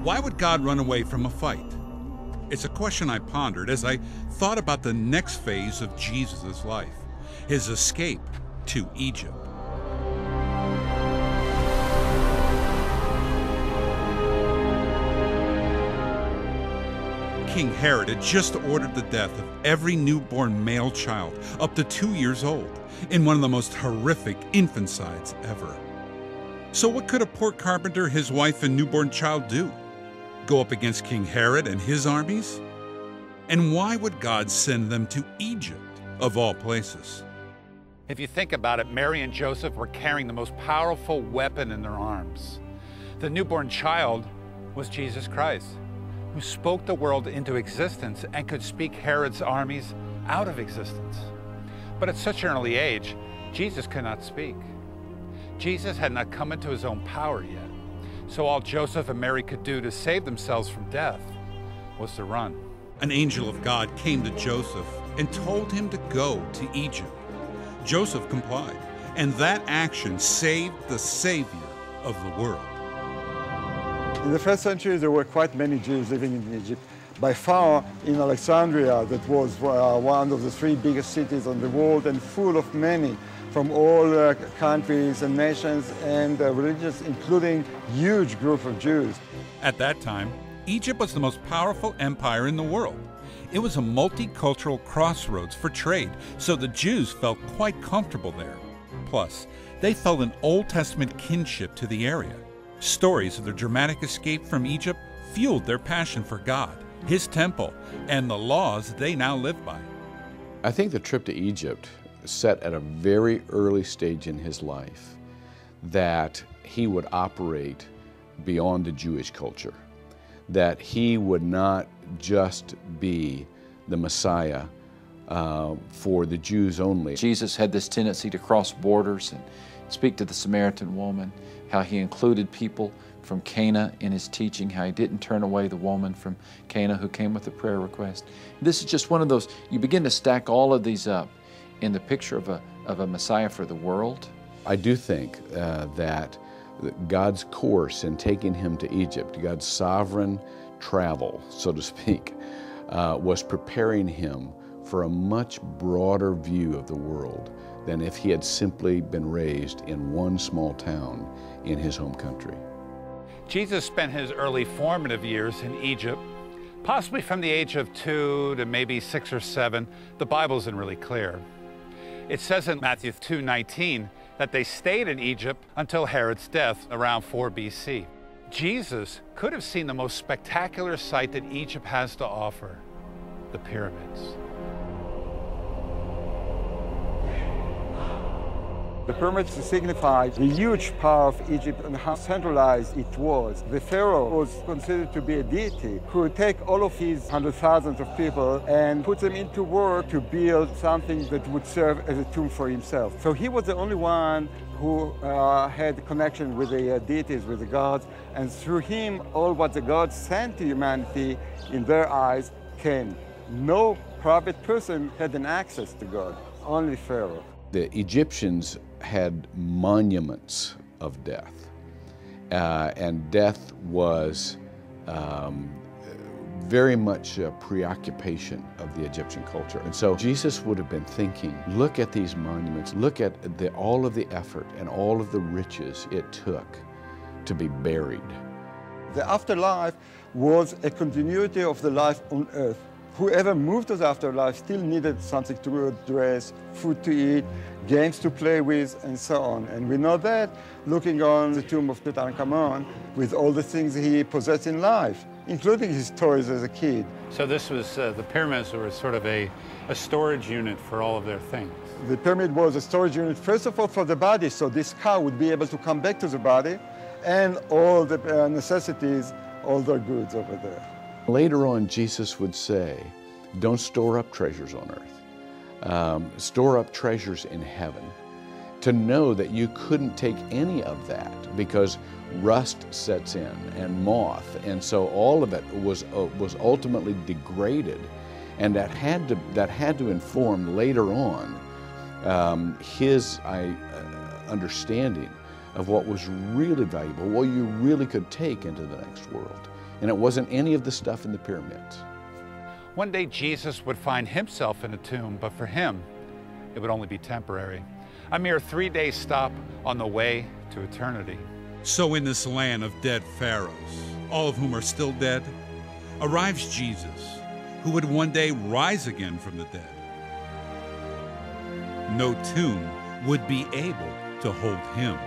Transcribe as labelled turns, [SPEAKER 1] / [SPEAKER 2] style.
[SPEAKER 1] Why would God run away from a fight? It's a question I pondered as I thought about the next phase of Jesus' life, his escape to Egypt. King Herod had just ordered the death of every newborn male child up to 2 years old in one of the most horrific infanicides ever. So what could a poor carpenter, his wife, and newborn child do? Go up against King Herod and his armies? And why would God send them to Egypt, of all places?
[SPEAKER 2] If you think about it, Mary and Joseph were carrying the most powerful weapon in their arms. The newborn child was Jesus Christ, who spoke the world into existence and could speak Herod's armies out of existence. But at such an early age, Jesus could not speak. Jesus had not come into his own power yet. So all Joseph and Mary could do to save themselves from death was to run.
[SPEAKER 1] An angel of God came to Joseph and told him to go to Egypt. Joseph complied, and that action saved the Savior of the world.
[SPEAKER 3] In the first century, there were quite many Jews living in Egypt. By far, in Alexandria, that was one of the 3 biggest cities in the world and full of many from all countries and nations and religions, including huge group of Jews.
[SPEAKER 1] At that time, Egypt was the most powerful empire in the world. It was a multicultural crossroads for trade, so the Jews felt quite comfortable there. Plus, they felt an Old Testament kinship to the area. Stories of their dramatic escape from Egypt fueled their passion for God, his temple, and the laws they now live by.
[SPEAKER 4] I think the trip to Egypt set at a very early stage in his life that he would operate beyond the Jewish culture, that he would not just be the Messiah for the Jews only.
[SPEAKER 5] Jesus had this tendency to cross borders and speak to the Samaritan woman, how he included people from Cana in his teaching, how he didn't turn away the woman from Cana who came with a prayer request. This is just one of those, you begin to stack all of these up in the picture of a Messiah for the world.
[SPEAKER 4] I do think that God's course in taking him to Egypt, God's sovereign travel, so to speak, was preparing him for a much broader view of the world than if he had simply been raised in one small town in his home country.
[SPEAKER 2] Jesus spent his early formative years in Egypt, possibly from the age of 2 to maybe 6 or 7. The Bible isn't really clear. It says in Matthew 2:19 that they stayed in Egypt until Herod's death around 4 BC. Jesus could have seen the most spectacular sight that Egypt has to offer, the pyramids.
[SPEAKER 3] The pyramids signify the huge power of Egypt and how centralized it was. The pharaoh was considered to be a deity who would take all of his hundreds of thousands of people and put them into work to build something that would serve as a tomb for himself. So he was the only one who had connection with the deities, with the gods, and through him, all what the gods sent to humanity in their eyes came. No private person had an access to God, only Pharaoh.
[SPEAKER 4] The Egyptians had monuments of death, and death was very much a preoccupation of the Egyptian culture. And so Jesus would have been thinking, look at these monuments, look at all of the effort and all of the riches it took to be buried.
[SPEAKER 3] The afterlife was a continuity of the life on earth. Whoever moved to the afterlife still needed something to dress, food to eat, games to play with, and so on. And we know that looking on the tomb of Tutankhamun with all the things he possessed in life, including his toys as a kid.
[SPEAKER 2] So this was, the pyramids were sort of a storage unit for all of their things.
[SPEAKER 3] The pyramid was a storage unit, first of all, for the body, so this cow would be able to come back to the body, and all the necessities, all their goods over there.
[SPEAKER 4] Later on, Jesus would say, don't store up treasures on earth. Store up treasures in heaven. To know that you couldn't take any of that because rust sets in and moth, and so all of it was ultimately degraded, and that had to inform later on his understanding of what was really valuable, what you really could take into the next world. And it wasn't any of the stuff in the pyramids.
[SPEAKER 2] One day Jesus would find himself in a tomb, but for him, it would only be temporary. A mere 3-day stop on the way to eternity.
[SPEAKER 1] So in this land of dead pharaohs, all of whom are still dead, arrives Jesus, who would one day rise again from the dead. No tomb would be able to hold him.